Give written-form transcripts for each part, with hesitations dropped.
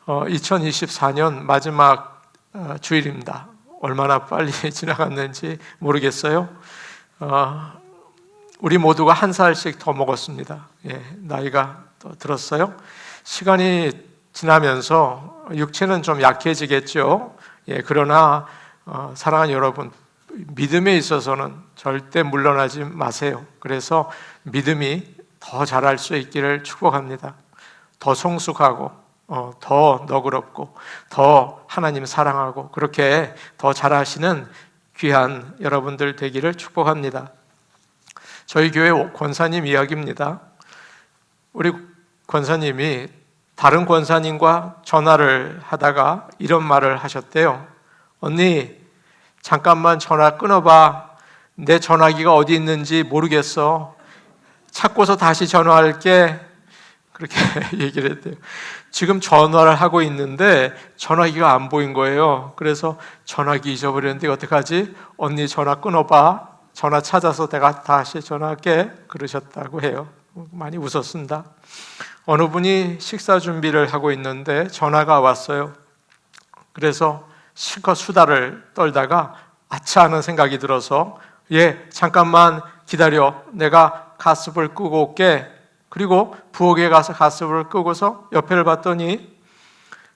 2024년 마지막 주일입니다. 얼마나 빨리 지나갔는지 모르겠어요. 우리 모두가 한 살씩 더 먹었습니다. 나이가 더 들었어요. 시간이 지나면서 육체는 좀 약해지겠죠. 그러나 사랑하는 여러분, 믿음에 있어서는 절대 물러나지 마세요. 그래서 믿음이 더 자랄 수 있기를 축복합니다. 더 성숙하고 더 너그럽고 더 하나님 사랑하고 그렇게 더 잘하시는 귀한 여러분들 되기를 축복합니다. 저희 교회 권사님 이야기입니다. 우리 권사님이 다른 권사님과 전화를 하다가 이런 말을 하셨대요. 언니, 잠깐만 전화 끊어봐. 내 전화기가 어디 있는지 모르겠어. 찾고서 다시 전화할게. 그렇게 얘기를 했대요. 지금 전화를 하고 있는데 전화기가 안 보인 거예요. 그래서 전화기 잊어버렸는데 어떡하지? 언니 전화 끊어봐. 전화 찾아서 내가 다시 전화할게. 그러셨다고 해요. 많이 웃었습니다. 어느 분이 식사 준비를 하고 있는데 전화가 왔어요. 그래서 실컷 수다를 떨다가 아차 하는 생각이 들어서 잠깐만 기다려. 내가 가스불 끄고 올게. 그리고 부엌에 가서 가스불을 끄고서 옆에를 봤더니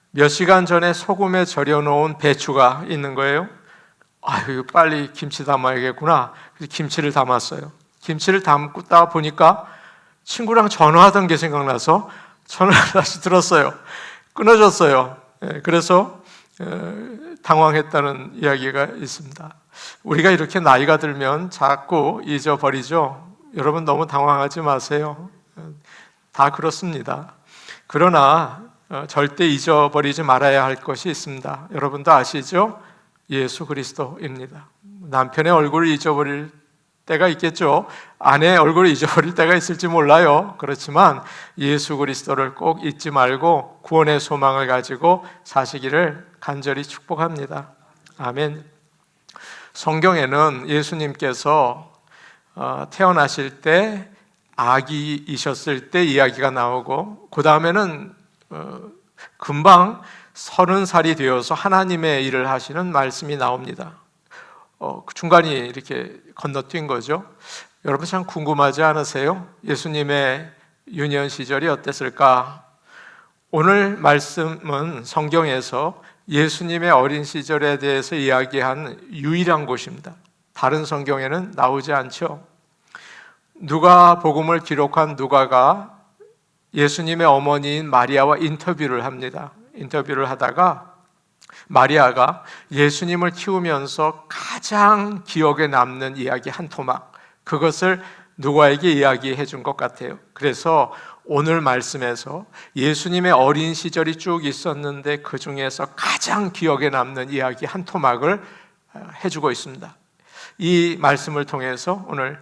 몇 시간 전에 소금에 절여놓은 배추가 있는 거예요. 아유, 빨리 김치 담아야겠구나. 그래서 김치를 담았어요. 김치를 담다 보니까 친구랑 전화하던 게 생각나서 전화를 다시 들었어요. 끊어졌어요. 그래서 당황했다는 이야기가 있습니다. 우리가 이렇게 나이가 들면 자꾸 잊어버리죠. 여러분 너무 당황하지 마세요. 다 그렇습니다. 그러나 절대 잊어버리지 말아야 할 것이 있습니다. 여러분도 아시죠? 예수 그리스도입니다. 남편의 얼굴을 잊어버릴 때가 있겠죠. 아내의 얼굴을 잊어버릴 때가 있을지 몰라요. 그렇지만 예수 그리스도를 꼭 잊지 말고 구원의 소망을 가지고 사시기를 간절히 축복합니다. 아멘. 성경에는 예수님께서 태어나실 때 아기이셨을 때 이야기가 나오고 그 다음에는 금방 30살이 되어서 하나님의 일을 하시는 말씀이 나옵니다. 그 중간이 이렇게 건너뛴 거죠. 여러분 참 궁금하지 않으세요? 예수님의 유년 시절이 어땠을까? 오늘 말씀은 성경에서 예수님의 어린 시절에 대해서 이야기한 유일한 곳입니다. 다른 성경에는 나오지 않죠. 누가 복음을 기록한 누가가 예수님의 어머니인 마리아와 인터뷰를 합니다. 인터뷰를 하다가 마리아가 예수님을 키우면서 가장 기억에 남는 이야기 한 토막, 그것을 누가에게 이야기해 준 것 같아요. 그래서 오늘 말씀에서 예수님의 어린 시절이 쭉 있었는데 그 중에서 가장 기억에 남는 이야기 한 토막을 해주고 있습니다. 이 말씀을 통해서 오늘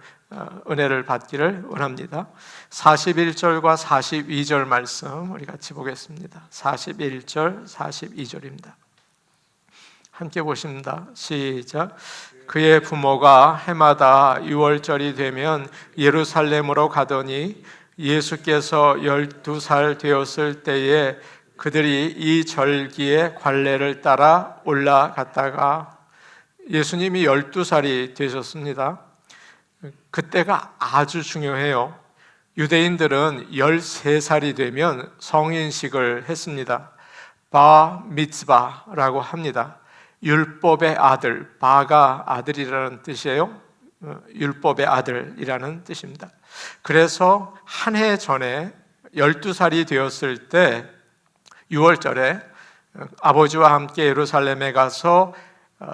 은혜를 받기를 원합니다. 41절과 42절 말씀 우리 같이 보겠습니다. 41절, 42절입니다. 함께 보십니다. 시작. 그의 부모가 해마다 6월절이 되면 예루살렘으로 가더니 예수께서 12살 되었을 때에 그들이 이 절기의 관례를 따라 올라갔다가 예수님이 12살이 되셨습니다. 그때가 아주 중요해요. 유대인들은 13살이 되면 성인식을 했습니다. 바 미츠바라고 합니다. 율법의 아들, 바가 아들이라는 뜻이에요. 율법의 아들이라는 뜻입니다. 그래서 한 해 전에 12살이 되었을 때 6월절에 아버지와 함께 예루살렘에 가서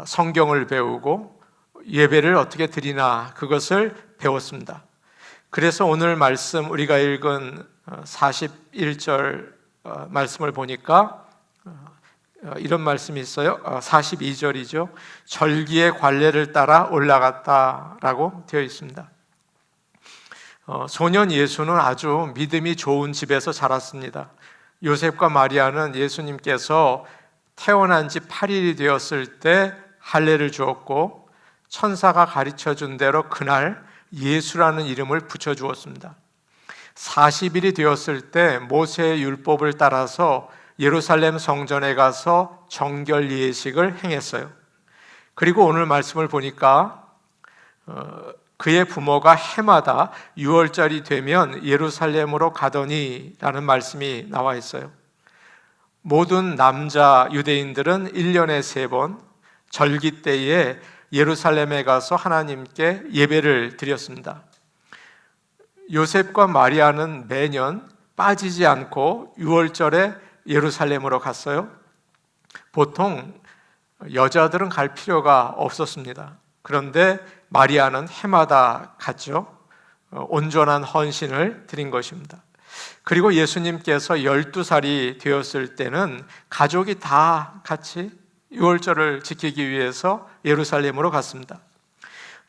성경을 배우고 예배를 어떻게 드리나 그것을 배웠습니다. 그래서 오늘 말씀 우리가 읽은 41절 말씀을 보니까 이런 말씀이 있어요. 42절이죠. 절기의 관례를 따라 올라갔다라고 되어 있습니다. 소년 예수는 아주 믿음이 좋은 집에서 자랐습니다. 요셉과 마리아는 예수님께서 태어난 지 8일이 되었을 때 할례를 주었고 천사가 가르쳐 준 대로 그날 예수라는 이름을 붙여 주었습니다. 40일이 되었을 때 모세의 율법을 따라서 예루살렘 성전에 가서 정결 예식을 행했어요. 그리고 오늘 말씀을 보니까 그의 부모가 해마다 6월절이 되면 예루살렘으로 가더니 라는 말씀이 나와 있어요. 모든 남자 유대인들은 1년에 3번 절기 때에 예루살렘에 가서 하나님께 예배를 드렸습니다. 요셉과 마리아는 매년 빠지지 않고 6월절에 예루살렘으로 갔어요. 보통 여자들은 갈 필요가 없었습니다. 그런데 마리아는 해마다 갔죠. 온전한 헌신을 드린 것입니다. 그리고 예수님께서 12살이 되었을 때는 가족이 다 같이 6월절을 지키기 위해서 예루살렘으로 갔습니다.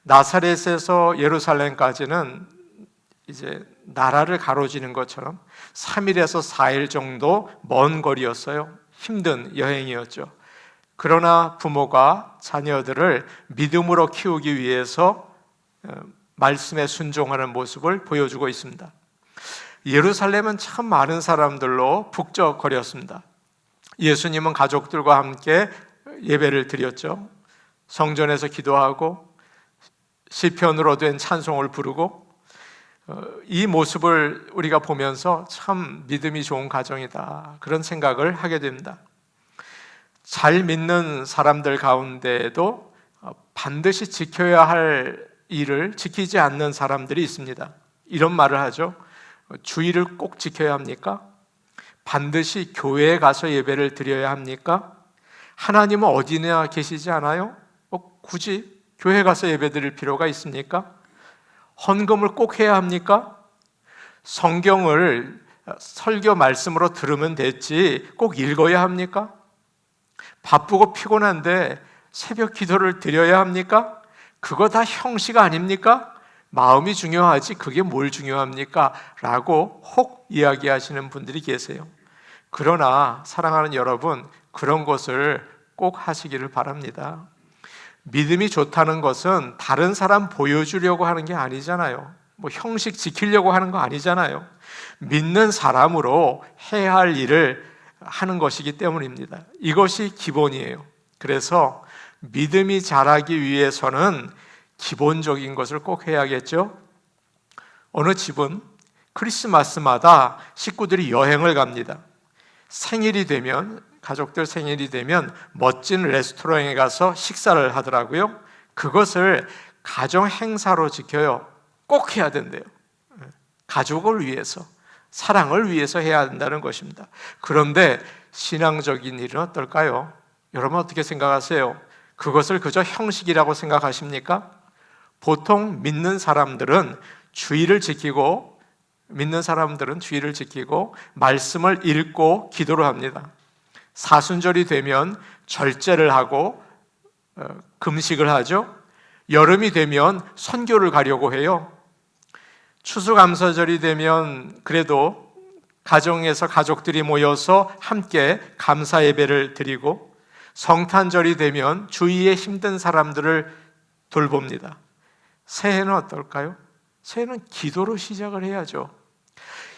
나사렛에서 예루살렘까지는 이제 나라를 가로지는 것처럼 3일에서 4일 정도 먼 거리였어요. 힘든 여행이었죠. 그러나 부모가 자녀들을 믿음으로 키우기 위해서 말씀에 순종하는 모습을 보여주고 있습니다. 예루살렘은 참 많은 사람들로 북적거렸습니다. 예수님은 가족들과 함께 예배를 드렸죠. 성전에서 기도하고 시편으로 된 찬송을 부르고, 이 모습을 우리가 보면서 참 믿음이 좋은 가정이다, 그런 생각을 하게 됩니다. 잘 믿는 사람들 가운데에도 반드시 지켜야 할 일을 지키지 않는 사람들이 있습니다. 이런 말을 하죠. 주일을 꼭 지켜야 합니까? 반드시 교회에 가서 예배를 드려야 합니까? 하나님은 어디나 계시지 않아요? 굳이 교회 가서 예배 드릴 필요가 있습니까? 헌금을 꼭 해야 합니까? 성경을 설교 말씀으로 들으면 됐지 꼭 읽어야 합니까? 바쁘고 피곤한데 새벽 기도를 드려야 합니까? 그거 다 형식 아닙니까? 마음이 중요하지 그게 뭘 중요합니까? 라고 혹 이야기하시는 분들이 계세요. 그러나 사랑하는 여러분, 그런 것을 꼭 하시기를 바랍니다. 믿음이 좋다는 것은 다른 사람 보여주려고 하는 게 아니잖아요. 형식 지키려고 하는 거 아니잖아요. 믿는 사람으로 해야 할 일을 하는 것이기 때문입니다. 이것이 기본이에요. 그래서 믿음이 자라기 위해서는 기본적인 것을 꼭 해야겠죠. 어느 집은 크리스마스마다 식구들이 여행을 갑니다. 생일이 되면, 가족들 생일이 되면 멋진 레스토랑에 가서 식사를 하더라고요. 그것을 가정 행사로 지켜요. 꼭 해야 된대요. 가족을 위해서, 사랑을 위해서 해야 한다는 것입니다. 그런데 신앙적인 일은 어떨까요? 여러분 어떻게 생각하세요? 그것을 그저 형식이라고 생각하십니까? 보통 믿는 사람들은 주의를 지키고 말씀을 읽고 기도를 합니다. 사순절이 되면 절제를 하고 금식을 하죠. 여름이 되면 선교를 가려고 해요. 추수감사절이 되면 그래도 가정에서 가족들이 모여서 함께 감사 예배를 드리고, 성탄절이 되면 주위에 힘든 사람들을 돌봅니다. 새해는 어떨까요? 새해는 기도로 시작을 해야죠.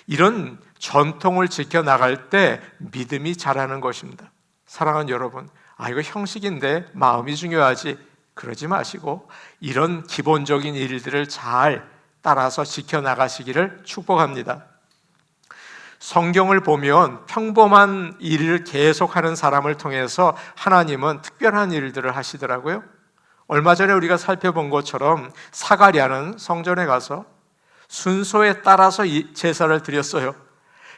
이런 전통을 지켜나갈 때 믿음이 자라는 것입니다. 사랑하는 여러분, 이거 형식인데 마음이 중요하지, 그러지 마시고 이런 기본적인 일들을 잘 따라서 지켜나가시기를 축복합니다. 성경을 보면 평범한 일을 계속하는 사람을 통해서 하나님은 특별한 일들을 하시더라고요. 얼마 전에 우리가 살펴본 것처럼 사가랴는 성전에 가서 순서에 따라서 제사를 드렸어요.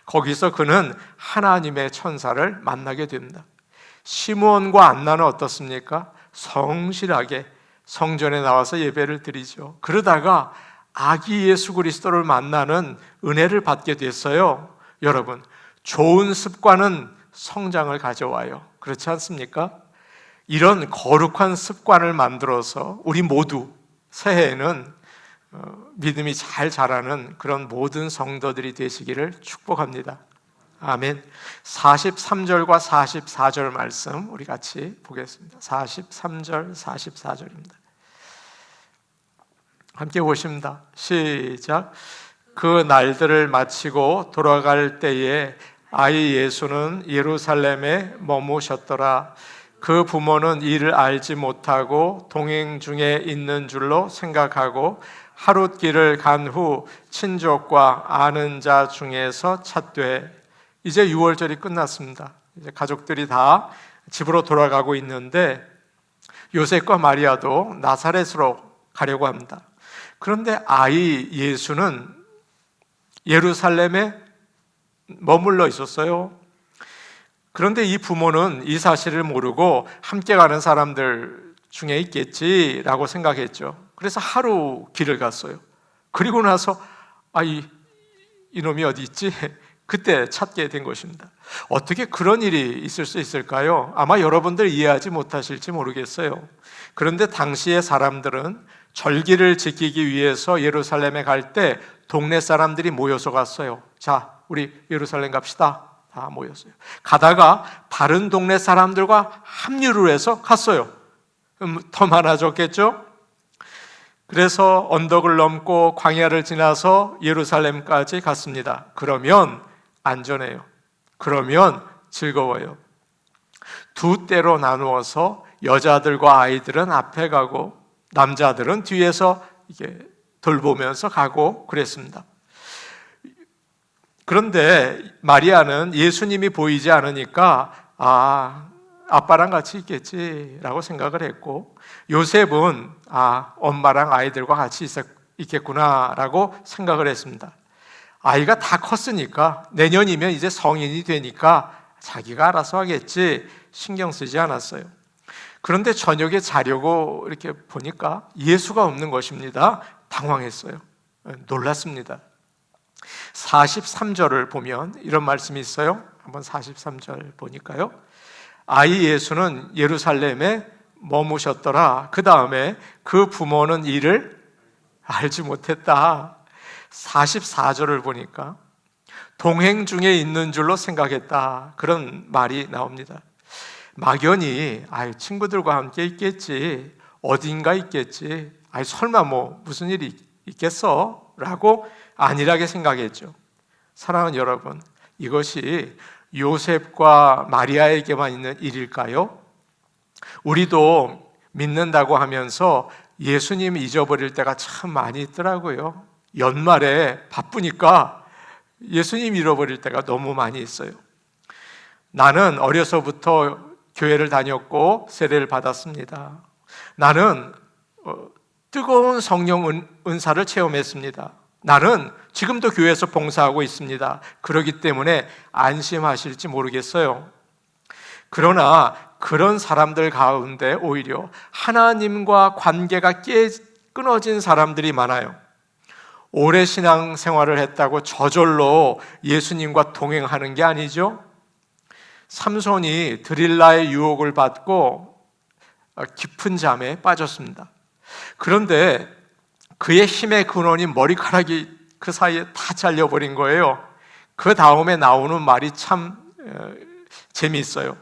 거기서 그는 하나님의 천사를 만나게 됩니다. 시므온과 안나는 어떻습니까? 성실하게 성전에 나와서 예배를 드리죠. 그러다가 아기 예수 그리스도를 만나는 은혜를 받게 됐어요. 여러분, 좋은 습관은 성장을 가져와요. 그렇지 않습니까? 이런 거룩한 습관을 만들어서 우리 모두 새해에는 믿음이 잘 자라는 그런 모든 성도들이 되시기를 축복합니다. 아멘. 43절과 44절 말씀 우리 같이 보겠습니다. 43절, 44절입니다. 함께 보십니다. 시작. 그 날들을 마치고 돌아갈 때에 아이 예수는 예루살렘에 머무셨더라. 그 부모는 이를 알지 못하고 동행 중에 있는 줄로 생각하고 하룻길을 간 후 친족과 아는 자 중에서 찾되. 이제 6월절이 끝났습니다. 이제 가족들이 다 집으로 돌아가고 있는데 요셉과 마리아도 나사렛으로 가려고 합니다. 그런데 아이 예수는 예루살렘에 머물러 있었어요. 그런데 이 부모는 이 사실을 모르고 함께 가는 사람들 중에 있겠지라고 생각했죠. 그래서 하루 길을 갔어요. 그리고 나서 이놈이 어디 있지? 그때 찾게 된 것입니다. 어떻게 그런 일이 있을 수 있을까요? 아마 여러분들 이해하지 못하실지 모르겠어요. 그런데 당시의 사람들은 절기를 지키기 위해서 예루살렘에 갈 때 동네 사람들이 모여서 갔어요. 자, 우리 예루살렘 갑시다. 다 모였어요. 가다가 다른 동네 사람들과 합류를 해서 갔어요. 더 많아졌겠죠? 그래서 언덕을 넘고 광야를 지나서 예루살렘까지 갔습니다. 그러면 안전해요. 그러면 즐거워요. 두 때로 나누어서 여자들과 아이들은 앞에 가고 남자들은 뒤에서 이게 돌보면서 가고 그랬습니다. 그런데 마리아는 예수님이 보이지 않으니까 아빠랑 같이 있겠지라고 생각을 했고, 요셉은 엄마랑 아이들과 같이 있겠구나라고 생각을 했습니다. 아이가 다 컸으니까 내년이면 이제 성인이 되니까 자기가 알아서 하겠지 신경 쓰지 않았어요. 그런데 저녁에 자려고 이렇게 보니까 예수가 없는 것입니다. 당황했어요. 놀랐습니다. 43절을 보면 이런 말씀이 있어요. 한번 43절 보니까요. 아이 예수는 예루살렘에 머무셨더라. 그 다음에 그 부모는 이를 알지 못했다. 44절을 보니까 동행 중에 있는 줄로 생각했다. 그런 말이 나옵니다. 막연히 친구들과 함께 있겠지, 어딘가 있겠지, 설마 무슨 일이 있겠어? 라고 안일하게 생각했죠. 사랑하는 여러분, 이것이 요셉과 마리아에게만 있는 일일까요? 우리도 믿는다고 하면서 예수님 잊어버릴 때가 참 많이 있더라고요. 연말에 바쁘니까 예수님 잃어버릴 때가 너무 많이 있어요. 나는 어려서부터 교회를 다녔고 세례를 받았습니다. 나는 뜨거운 성령 은사를 체험했습니다. 나는 지금도 교회에서 봉사하고 있습니다. 그렇기 때문에 안심하실지 모르겠어요. 그러나 그런 사람들 가운데 오히려 하나님과 관계가 끊어진 사람들이 많아요. 오래 신앙생활을 했다고 저절로 예수님과 동행하는 게 아니죠. 삼손이 드릴라의 유혹을 받고 깊은 잠에 빠졌습니다. 그런데 그의 힘의 근원이 머리카락이 그 사이에 다 잘려버린 거예요. 그 다음에 나오는 말이 참 재미있어요.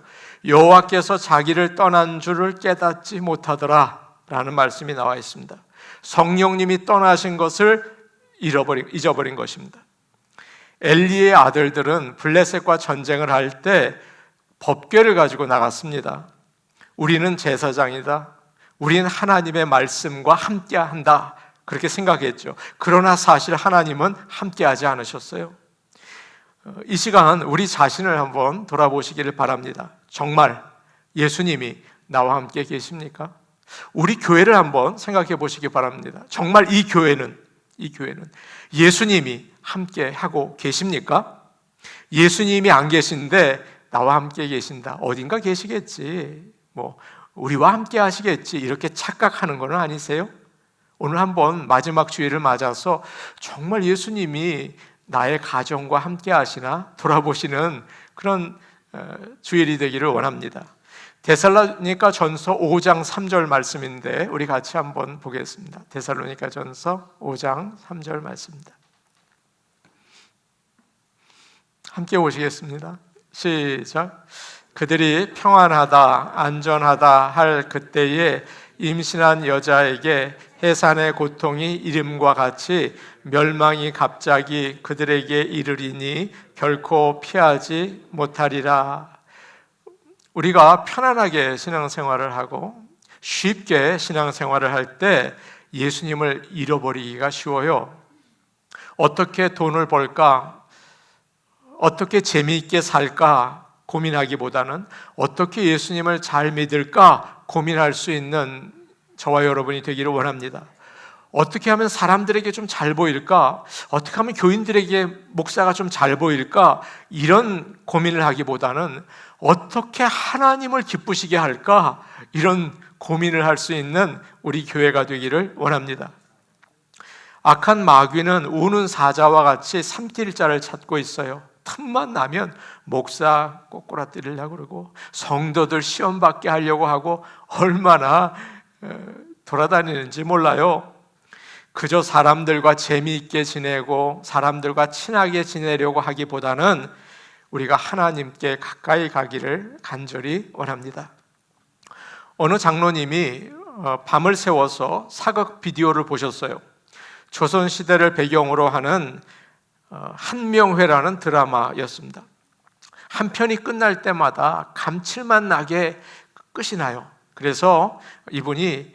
여호와께서 자기를 떠난 줄을 깨닫지 못하더라 라는 말씀이 나와 있습니다. 성령님이 떠나신 것을 잊어버린 것입니다. 엘리의 아들들은 블레셋과 전쟁을 할 때 법궤를 가지고 나갔습니다. 우리는 제사장이다. 우리는 하나님의 말씀과 함께한다. 그렇게 생각했죠. 그러나 사실 하나님은 함께하지 않으셨어요. 이 시간 우리 자신을 한번 돌아보시기를 바랍니다. 정말 예수님이 나와 함께 계십니까? 우리 교회를 한번 생각해 보시기 바랍니다. 정말 이 교회는 예수님이 함께 하고 계십니까? 예수님이 안 계신데 나와 함께 계신다. 어딘가 계시겠지. 우리와 함께 하시겠지. 이렇게 착각하는 건 아니세요? 오늘 한번 마지막 주일을 맞아서 정말 예수님이 나의 가정과 함께 하시나 돌아보시는 그런 주일이 되기를 원합니다. 데살로니가 전서 5장 3절 말씀인데 우리 같이 한번 보겠습니다. 데살로니가 전서 5장 3절 말씀입니다. 함께 보시겠습니다. 시작. 그들이 평안하다 안전하다 할 그때에 임신한 여자에게 해산의 고통이 이름과 같이 멸망이 갑자기 그들에게 이르리니 결코 피하지 못하리라. 우리가 편안하게 신앙생활을 하고 쉽게 신앙생활을 할 때 예수님을 잃어버리기가 쉬워요. 어떻게 돈을 벌까? 어떻게 재미있게 살까? 고민하기보다는 어떻게 예수님을 잘 믿을까? 고민할 수 있는 저와 여러분이 되기를 원합니다. 어떻게 하면 사람들에게 좀 잘 보일까? 어떻게 하면 교인들에게 목사가 좀 잘 보일까? 이런 고민을 하기보다는 어떻게 하나님을 기쁘시게 할까? 이런 고민을 할 수 있는 우리 교회가 되기를 원합니다. 악한 마귀는 우는 사자와 같이 삼킬 자를 찾고 있어요. 틈만 나면 목사 꼬꾸라뜨리려고 그러고 성도들 시험 받게 하려고 하고 얼마나 돌아다니는지 몰라요. 그저 사람들과 재미있게 지내고 사람들과 친하게 지내려고 하기보다는 우리가 하나님께 가까이 가기를 간절히 원합니다. 어느 장로님이 밤을 새워서 사극 비디오를 보셨어요. 조선시대를 배경으로 하는 한명회라는 드라마였습니다. 한 편이 끝날 때마다 감칠맛 나게 끝이 나요. 그래서 이분이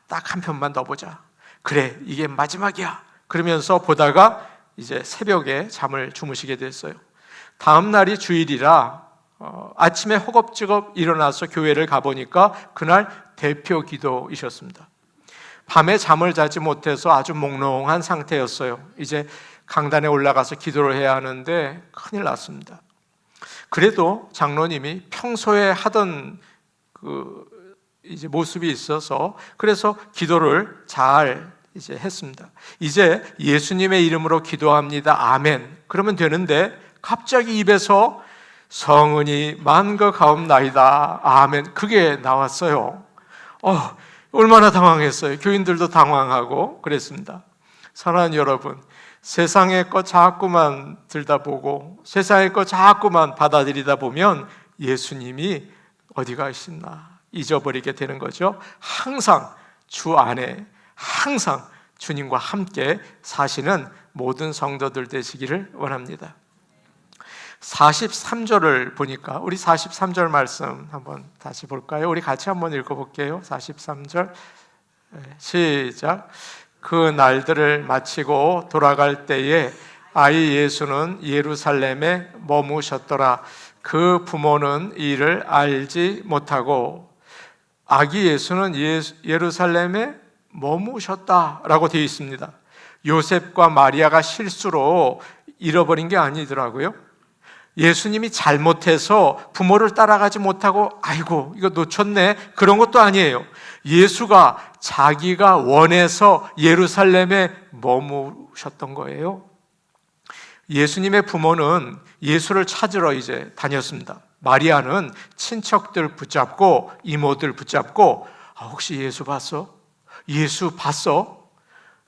딱 한 편만 더 보자. 그래, 이게 마지막이야. 그러면서 보다가 이제 새벽에 잠을 주무시게 됐어요. 다음 날이 주일이라 아침에 허겁지겁 일어나서 교회를 가보니까 그날 대표 기도이셨습니다. 밤에 잠을 자지 못해서 아주 몽롱한 상태였어요. 이제 강단에 올라가서 기도를 해야 하는데 큰일 났습니다. 그래도 장로님이 평소에 하던 이제 모습이 있어서 그래서 기도를 잘 이제 했습니다. 이제 예수님의 이름으로 기도합니다. 아멘. 그러면 되는데 갑자기 입에서 성은이 만거가옵나이다. 아멘. 그게 나왔어요. 얼마나 당황했어요. 교인들도 당황하고 그랬습니다. 사랑하는 여러분, 세상의 것 자꾸만 들다보고 세상의 것 자꾸만 받아들이다 보면 예수님이 어디 가시나 잊어버리게 되는 거죠. 항상 주 안에 항상 주님과 함께 사시는 모든 성도들 되시기를 원합니다. 43절을 보니까 우리 43절 말씀 한번 다시 볼까요? 우리 같이 한번 읽어볼게요. 43절 시작. 그 날들을 마치고 돌아갈 때에 아이 예수는 예루살렘에 머무셨더라. 그 부모는 이를 알지 못하고 아기 예수는 예루살렘에 머무셨다라고 되어 있습니다. 요셉과 마리아가 실수로 잃어버린 게 아니더라고요. 예수님이 잘못해서 부모를 따라가지 못하고 아이고 이거 놓쳤네 그런 것도 아니에요. 예수가 자기가 원해서 예루살렘에 머무셨던 거예요. 예수님의 부모는 예수를 찾으러 이제 다녔습니다. 마리아는 친척들 붙잡고 이모들 붙잡고 혹시 예수 봤어? 예수 봤어?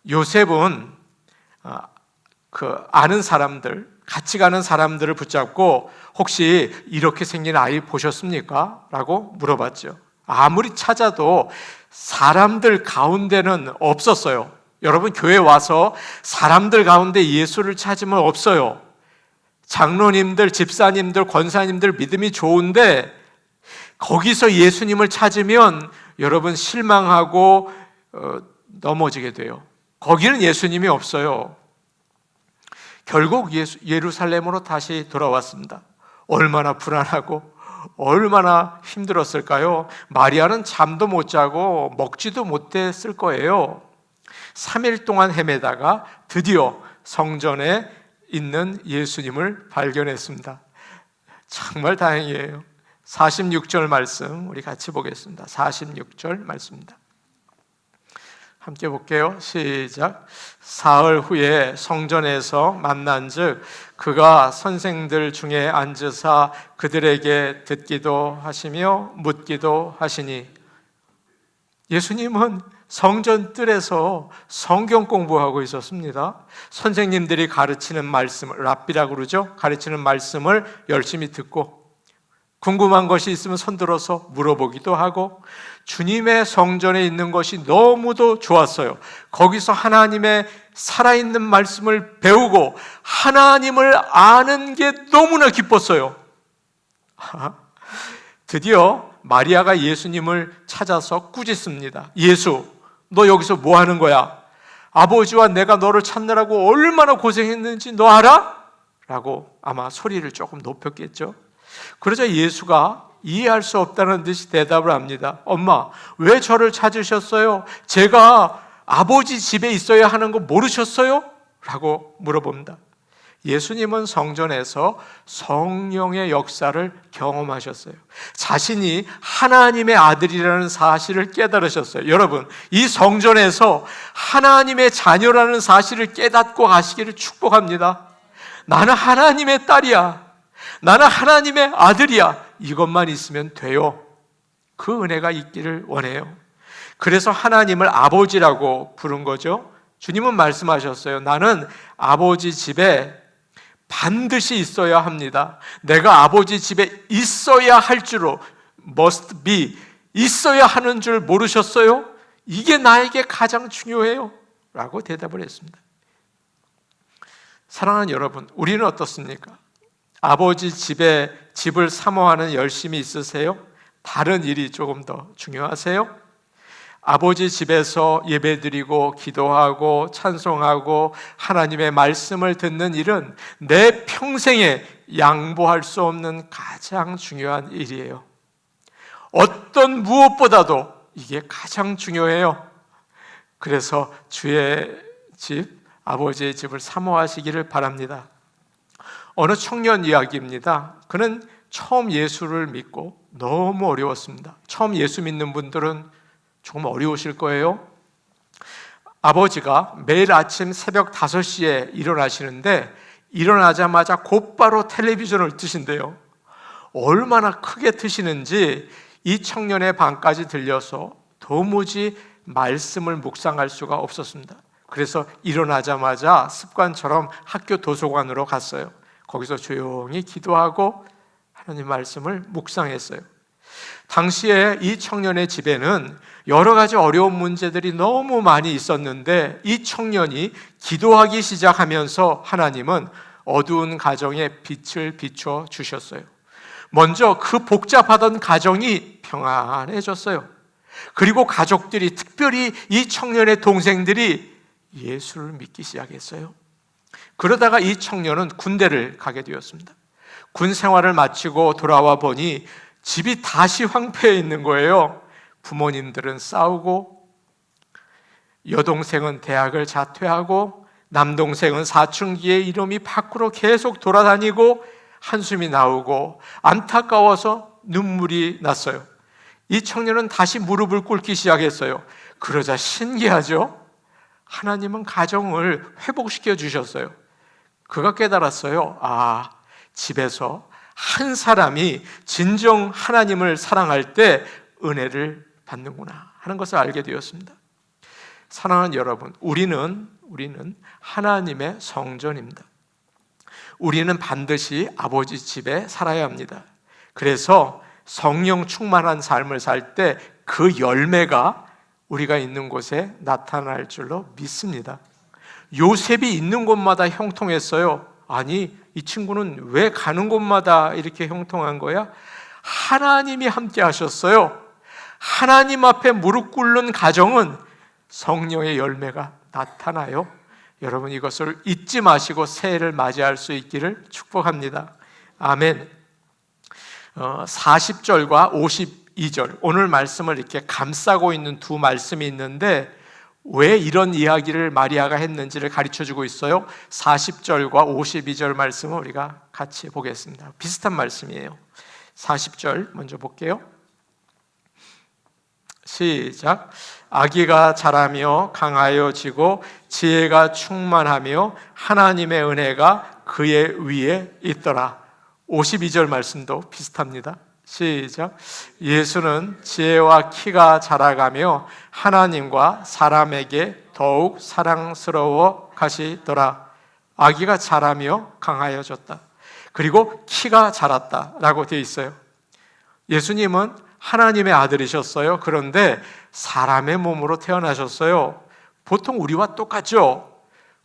요셉은 아는 사람들 같이 가는 사람들을 붙잡고 혹시 이렇게 생긴 아이 보셨습니까? 라고 물어봤죠. 아무리 찾아도 사람들 가운데는 없었어요. 여러분 교회 와서 사람들 가운데 예수를 찾으면 없어요. 장로님들, 집사님들, 권사님들 믿음이 좋은데 거기서 예수님을 찾으면 여러분 실망하고 넘어지게 돼요. 거기는 예수님이 없어요. 결국 예루살렘으로 다시 돌아왔습니다. 얼마나 불안하고 얼마나 힘들었을까요? 마리아는 잠도 못 자고 먹지도 못했을 거예요. 3일 동안 헤매다가 드디어 성전에 있는 예수님을 발견했습니다. 정말 다행이에요. 46절 말씀 우리 같이 보겠습니다. 46절 말씀입니다. 함께 볼게요. 시작. 사흘 후에 성전에서 만난즉 그가 선생들 중에 앉으사 그들에게 듣기도 하시며 묻기도 하시니 예수님은 성전 뜰에서 성경 공부하고 있었습니다. 선생님들이 가르치는 말씀을 랍비라고 그러죠. 가르치는 말씀을 열심히 듣고 궁금한 것이 있으면 손들어서 물어보기도 하고, 주님의 성전에 있는 것이 너무도 좋았어요. 거기서 하나님의 살아있는 말씀을 배우고 하나님을 아는 게 너무나 기뻤어요. 드디어 마리아가 예수님을 찾아서 꾸짖습니다. 예수, 너 여기서 뭐 하는 거야? 아버지와 내가 너를 찾느라고 얼마나 고생했는지 너 알아? 라고 아마 소리를 조금 높였겠죠. 그러자 예수가 이해할 수 없다는 듯이 대답을 합니다. 엄마, 왜 저를 찾으셨어요? 제가 아버지 집에 있어야 하는 거 모르셨어요? 라고 물어봅니다. 예수님은 성전에서 성령의 역사를 경험하셨어요. 자신이 하나님의 아들이라는 사실을 깨달으셨어요. 여러분, 이 성전에서 하나님의 자녀라는 사실을 깨닫고 가시기를 축복합니다. 나는 하나님의 딸이야. 나는 하나님의 아들이야. 이것만 있으면 돼요. 그 은혜가 있기를 원해요. 그래서 하나님을 아버지라고 부른 거죠. 주님은 말씀하셨어요. 나는 아버지 집에 반드시 있어야 합니다. 내가 아버지 집에 있어야 할 줄로, must be, 있어야 하는 줄 모르셨어요? 이게 나에게 가장 중요해요. 라고 대답을 했습니다. 사랑하는 여러분, 우리는 어떻습니까? 아버지 집에 집을 사모하는 열심이 있으세요? 다른 일이 조금 더 중요하세요? 아버지 집에서 예배드리고 기도하고 찬송하고 하나님의 말씀을 듣는 일은 내 평생에 양보할 수 없는 가장 중요한 일이에요. 어떤 무엇보다도 이게 가장 중요해요. 그래서 주의 집, 아버지의 집을 사모하시기를 바랍니다. 어느 청년 이야기입니다. 그는 처음 예수를 믿고 너무 어려웠습니다. 처음 예수 믿는 분들은 조금 어려우실 거예요. 아버지가 매일 아침 새벽 5시에 일어나시는데 일어나자마자 곧바로 텔레비전을 트신대요. 얼마나 크게 트시는지 이 청년의 방까지 들려서 도무지 말씀을 묵상할 수가 없었습니다. 그래서 일어나자마자 습관처럼 학교 도서관으로 갔어요. 거기서 조용히 기도하고 하나님 말씀을 묵상했어요. 당시에 이 청년의 집에는 여러 가지 어려운 문제들이 너무 많이 있었는데 이 청년이 기도하기 시작하면서 하나님은 어두운 가정에 빛을 비춰 주셨어요. 먼저 그 복잡하던 가정이 평안해졌어요. 그리고 가족들이, 특별히 이 청년의 동생들이 예수를 믿기 시작했어요. 그러다가 이 청년은 군대를 가게 되었습니다. 군 생활을 마치고 돌아와 보니 집이 다시 황폐해 있는 거예요. 부모님들은 싸우고, 여동생은 대학을 자퇴하고, 남동생은 사춘기에 이름이 밖으로 계속 돌아다니고, 한숨이 나오고 안타까워서 눈물이 났어요. 이 청년은 다시 무릎을 꿇기 시작했어요. 그러자 신기하죠? 하나님은 가정을 회복시켜 주셨어요. 그가 깨달았어요. 아, 집에서 한 사람이 진정 하나님을 사랑할 때 은혜를 받는구나 하는 것을 알게 되었습니다. 사랑하는 여러분, 우리는 하나님의 성전입니다. 우리는 반드시 아버지 집에 살아야 합니다. 그래서 성령 충만한 삶을 살 때 그 열매가 우리가 있는 곳에 나타날 줄로 믿습니다. 요셉이 있는 곳마다 형통했어요. 아니, 이 친구는 왜 가는 곳마다 이렇게 형통한 거야? 하나님이 함께 하셨어요. 하나님 앞에 무릎 꿇는 가정은 성령의 열매가 나타나요. 여러분, 이것을 잊지 마시고 새해를 맞이할 수 있기를 축복합니다. 아멘. 40절과 52절, 오늘 말씀을 이렇게 감싸고 있는 두 말씀이 있는데 왜 이런 이야기를 마리아가 했는지를 가르쳐주고 있어요. 40절과 52절 말씀을 우리가 같이 보겠습니다. 비슷한 말씀이에요. 40절 먼저 볼게요. 시작. 아기가 자라며 강하여지고 지혜가 충만하며 하나님의 은혜가 그의 위에 있더라. 52절 말씀도 비슷합니다. 시작. 예수는 지혜와 키가 자라가며 하나님과 사람에게 더욱 사랑스러워 가시더라. 아기가 자라며 강하여졌다. 그리고 키가 자랐다라고 되어 있어요. 예수님은 하나님의 아들이셨어요. 그런데 사람의 몸으로 태어나셨어요. 보통 우리와 똑같죠.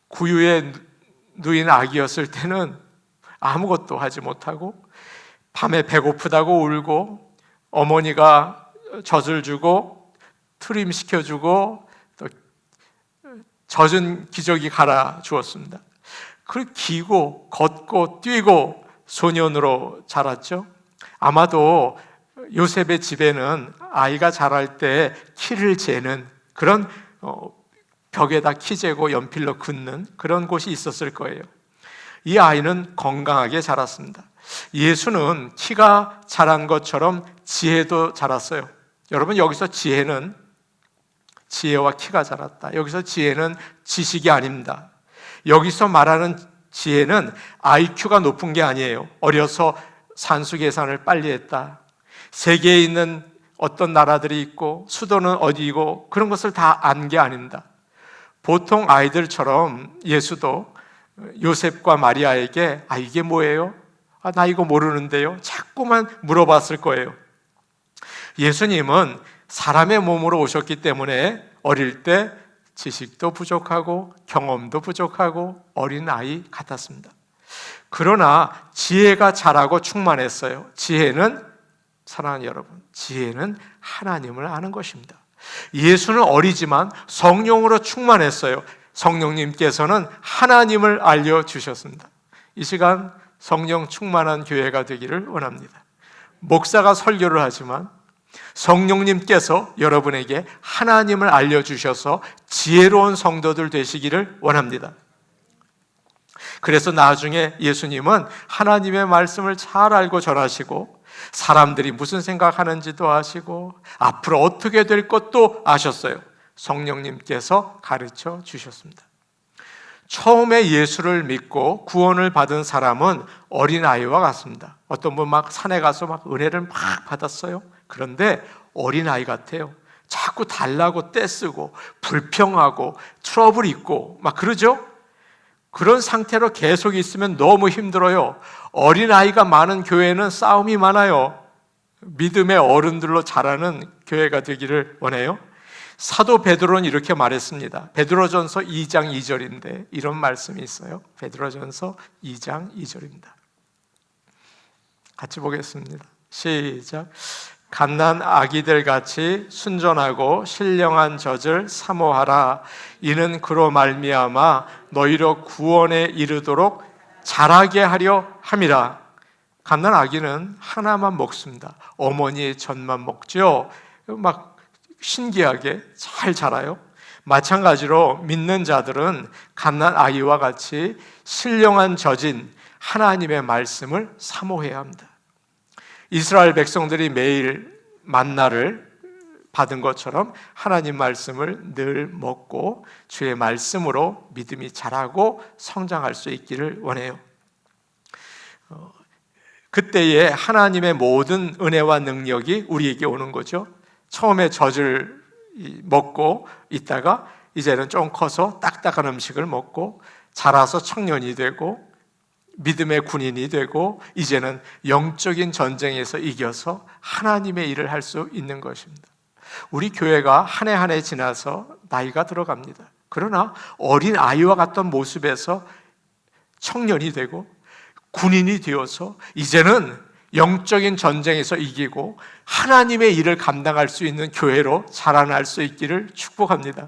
구유에 누인 아기였을 때는 아무것도 하지 못하고 밤에 배고프다고 울고 어머니가 젖을 주고 트림 시켜주고 또 젖은 기저귀 갈아 주었습니다. 그 기고 걷고 뛰고 소년으로 자랐죠. 아마도 요셉의 집에는 아이가 자랄 때 키를 재는 그런 벽에다 키 재고 연필로 긋는 그런 곳이 있었을 거예요. 이 아이는 건강하게 자랐습니다. 예수는 키가 자란 것처럼 지혜도 자랐어요. 여러분, 여기서 지혜는 지혜와 키가 자랐다. 여기서 지혜는 지식이 아닙니다. 여기서 말하는 지혜는 IQ가 높은 게 아니에요. 어려서 산수 계산을 빨리 했다. 세계에 있는 어떤 나라들이 있고 수도는 어디이고 그런 것을 다 안 게 아닙니다. 보통 아이들처럼 예수도 요셉과 마리아에게 이게 뭐예요? 나 이거 모르는데요. 자꾸만 물어봤을 거예요. 예수님은 사람의 몸으로 오셨기 때문에 어릴 때 지식도 부족하고 경험도 부족하고 어린아이 같았습니다. 그러나 지혜가 자라고 충만했어요. 지혜는, 사랑하는 여러분, 지혜는 하나님을 아는 것입니다. 예수는 어리지만 성령으로 충만했어요. 성령님께서는 하나님을 알려주셨습니다. 이 시간 성령 충만한 교회가 되기를 원합니다. 목사가 설교를 하지만 성령님께서 여러분에게 하나님을 알려주셔서 지혜로운 성도들 되시기를 원합니다. 그래서 나중에 예수님은 하나님의 말씀을 잘 알고 전하시고 사람들이 무슨 생각하는지도 아시고 앞으로 어떻게 될 것도 아셨어요. 성령님께서 가르쳐 주셨습니다. 처음에 예수를 믿고 구원을 받은 사람은 어린아이와 같습니다. 어떤 분 막 산에 가서 막 은혜를 막 받았어요. 그런데 어린아이 같아요. 자꾸 달라고 떼쓰고 불평하고 트러블 있고 막 그러죠? 그런 상태로 계속 있으면 너무 힘들어요. 어린아이가 많은 교회는 싸움이 많아요. 믿음의 어른들로 자라는 교회가 되기를 원해요. 사도 베드로는 이렇게 말했습니다. 베드로전서 2장 2절인데 이런 말씀이 있어요. 베드로전서 2장 2절입니다. 같이 보겠습니다. 시작. 갓난 아기들 같이 순전하고 신령한 젖을 사모하라. 이는 그로 말미암아 너희로 구원에 이르도록 자라게 하려 함이라. 갓난 아기는 하나만 먹습니다. 어머니의 젖만 먹죠. 막 신기하게 잘 자라요. 마찬가지로 믿는 자들은 갓난 아이와 같이 신령한 젖인 하나님의 말씀을 사모해야 합니다. 이스라엘 백성들이 매일 만나를 받은 것처럼 하나님 말씀을 늘 먹고 주의 말씀으로 믿음이 자라고 성장할 수 있기를 원해요. 그때에 하나님의 모든 은혜와 능력이 우리에게 오는 거죠. 처음에 젖을 먹고 있다가 이제는 좀 커서 딱딱한 음식을 먹고 자라서 청년이 되고 믿음의 군인이 되고 이제는 영적인 전쟁에서 이겨서 하나님의 일을 할 수 있는 것입니다. 우리 교회가 한 해 한 해 지나서 나이가 들어갑니다. 그러나 어린 아이와 같던 모습에서 청년이 되고 군인이 되어서 이제는 영적인 전쟁에서 이기고 하나님의 일을 감당할 수 있는 교회로 자라날 수 있기를 축복합니다.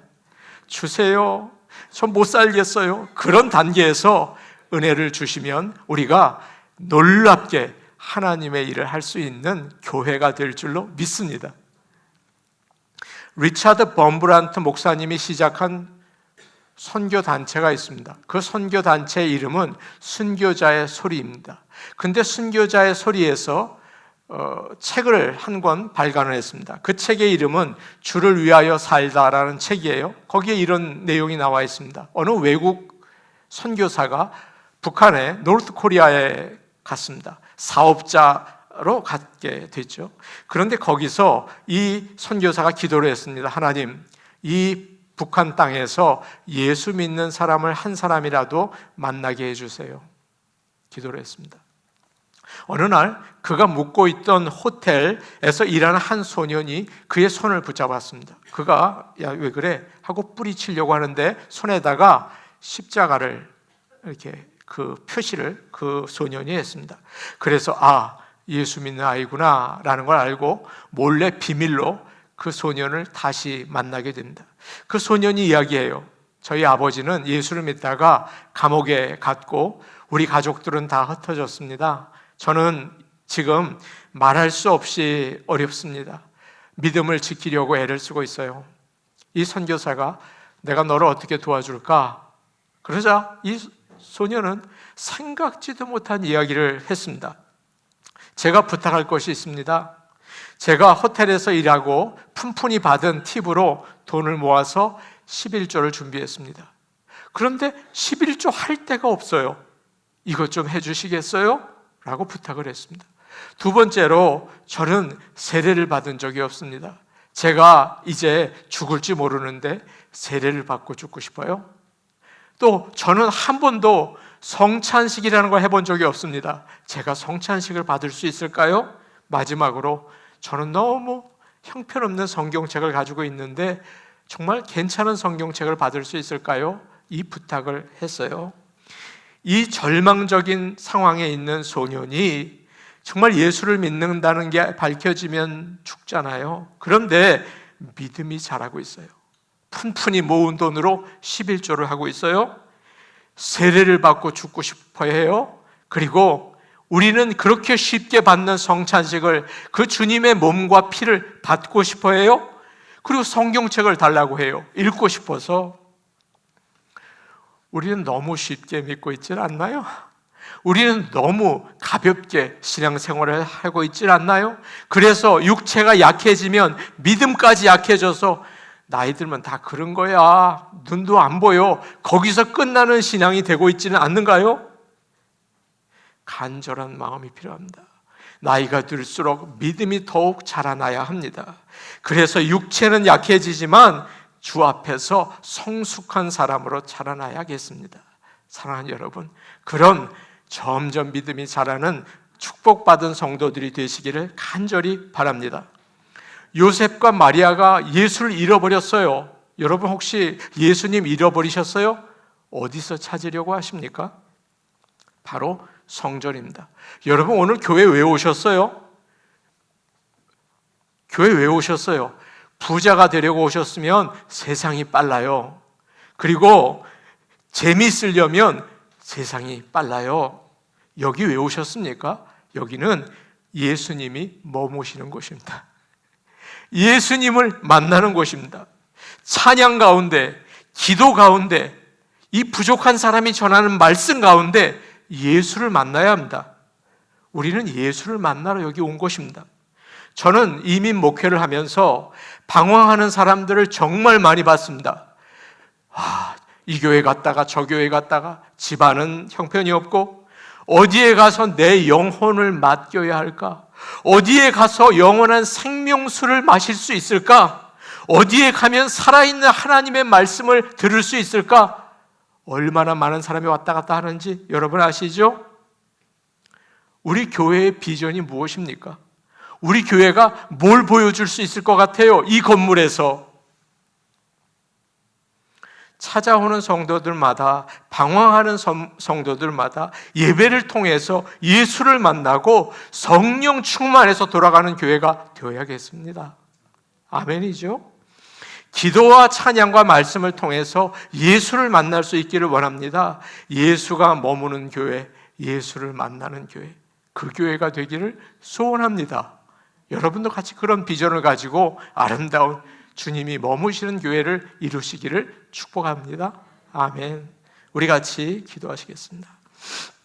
주세요. 전 못 살겠어요. 그런 단계에서 은혜를 주시면 우리가 놀랍게 하나님의 일을 할 수 있는 교회가 될 줄로 믿습니다. 리차드 범브란트 목사님이 시작한 선교 단체가 있습니다. 그 선교 단체의 이름은 순교자의 소리입니다. 근데 순교자의 소리에서 책을 한 권 발간을 했습니다. 그 책의 이름은 주를 위하여 살다라는 책이에요. 거기에 이런 내용이 나와 있습니다. 어느 외국 선교사가 북한의 노르트 코리아에 갔습니다. 사업자로 갔게 됐죠. 그런데 거기서 이 선교사가 기도를 했습니다. 하나님, 이 북한 땅에서 예수 믿는 사람을 한 사람이라도 만나게 해주세요. 기도를 했습니다. 어느 날 그가 묵고 있던 호텔에서 일하는 한 소년이 그의 손을 붙잡았습니다. 그가 야, 왜 그래? 하고 뿌리치려고 하는데 손에다가 십자가를 이렇게 그 표시를 그 소년이 했습니다. 그래서 예수 믿는 아이구나 라는 걸 알고 몰래 비밀로 그 소년을 다시 만나게 됩니다. 그 소년이 이야기해요. 저희 아버지는 예수를 믿다가 감옥에 갔고 우리 가족들은 다 흩어졌습니다. 저는 지금 말할 수 없이 어렵습니다. 믿음을 지키려고 애를 쓰고 있어요. 이 선교사가 내가 너를 어떻게 도와줄까? 그러자 이 소년은 생각지도 못한 이야기를 했습니다. 제가 부탁할 것이 있습니다. 제가 호텔에서 일하고 푼푼히 받은 팁으로 돈을 모아서 11조를 준비했습니다. 그런데 11조 할 데가 없어요. 이것 좀 해주시겠어요? 라고 부탁을 했습니다. 두 번째로 저는 세례를 받은 적이 없습니다. 제가 이제 죽을지 모르는데 세례를 받고 죽고 싶어요. 또 저는 한 번도 성찬식이라는 걸 해본 적이 없습니다. 제가 성찬식을 받을 수 있을까요? 마지막으로 저는 너무 형편없는 성경책을 가지고 있는데 정말 괜찮은 성경책을 받을 수 있을까요? 이 부탁을 했어요. 이 절망적인 상황에 있는 소년이 정말 예수를 믿는다는 게 밝혀지면 죽잖아요. 그런데 믿음이 자라고 있어요. 푼푼히 모은 돈으로 11조를 하고 있어요. 세례를 받고 죽고 싶어 해요. 그리고 우리는 그렇게 쉽게 받는 성찬식을 그 주님의 몸과 피를 받고 싶어 해요. 그리고 성경책을 달라고 해요. 읽고 싶어서. 우리는 너무 쉽게 믿고 있질 않나요? 우리는 너무 가볍게 신앙생활을 하고 있질 않나요? 그래서 육체가 약해지면 믿음까지 약해져서 나이 들면 다 그런 거야. 눈도 안 보여. 거기서 끝나는 신앙이 되고 있지는 않는가요? 간절한 마음이 필요합니다. 나이가 들수록 믿음이 더욱 자라나야 합니다. 그래서 육체는 약해지지만 주 앞에서 성숙한 사람으로 자라나야겠습니다. 사랑하는 여러분, 그런 점점 믿음이 자라는 축복받은 성도들이 되시기를 간절히 바랍니다. 요셉과 마리아가 예수를 잃어버렸어요. 여러분 혹시 예수님 잃어버리셨어요? 어디서 찾으려고 하십니까? 바로 성전입니다. 여러분 오늘 교회 왜 오셨어요? 교회 왜 오셨어요? 부자가 되려고 오셨으면 세상이 빨라요. 그리고 재미있으려면 세상이 빨라요. 여기 왜 오셨습니까? 여기는 예수님이 머무시는 곳입니다. 예수님을 만나는 곳입니다. 찬양 가운데, 기도 가운데, 이 부족한 사람이 전하는 말씀 가운데 예수를 만나야 합니다. 우리는 예수를 만나러 여기 온 것입니다. 저는 이민 목회를 하면서 방황하는 사람들을 정말 많이 봤습니다. 이 교회 갔다가 저 교회 갔다가 집안은 형편이 없고 어디에 가서 내 영혼을 맡겨야 할까? 어디에 가서 영원한 생명수를 마실 수 있을까? 어디에 가면 살아있는 하나님의 말씀을 들을 수 있을까? 얼마나 많은 사람이 왔다 갔다 하는지 여러분 아시죠? 우리 교회의 비전이 무엇입니까? 우리 교회가 뭘 보여줄 수 있을 것 같아요? 이 건물에서 찾아오는 성도들마다, 방황하는 성도들마다 예배를 통해서 예수를 만나고 성령 충만해서 돌아가는 교회가 되어야겠습니다. 아멘이죠? 기도와 찬양과 말씀을 통해서 예수를 만날 수 있기를 원합니다. 예수가 머무는 교회, 예수를 만나는 교회, 그 교회가 되기를 소원합니다. 여러분도 같이 그런 비전을 가지고 아름다운 주님이 머무시는 교회를 이루시기를 축복합니다. 아멘. 우리 같이 기도하시겠습니다.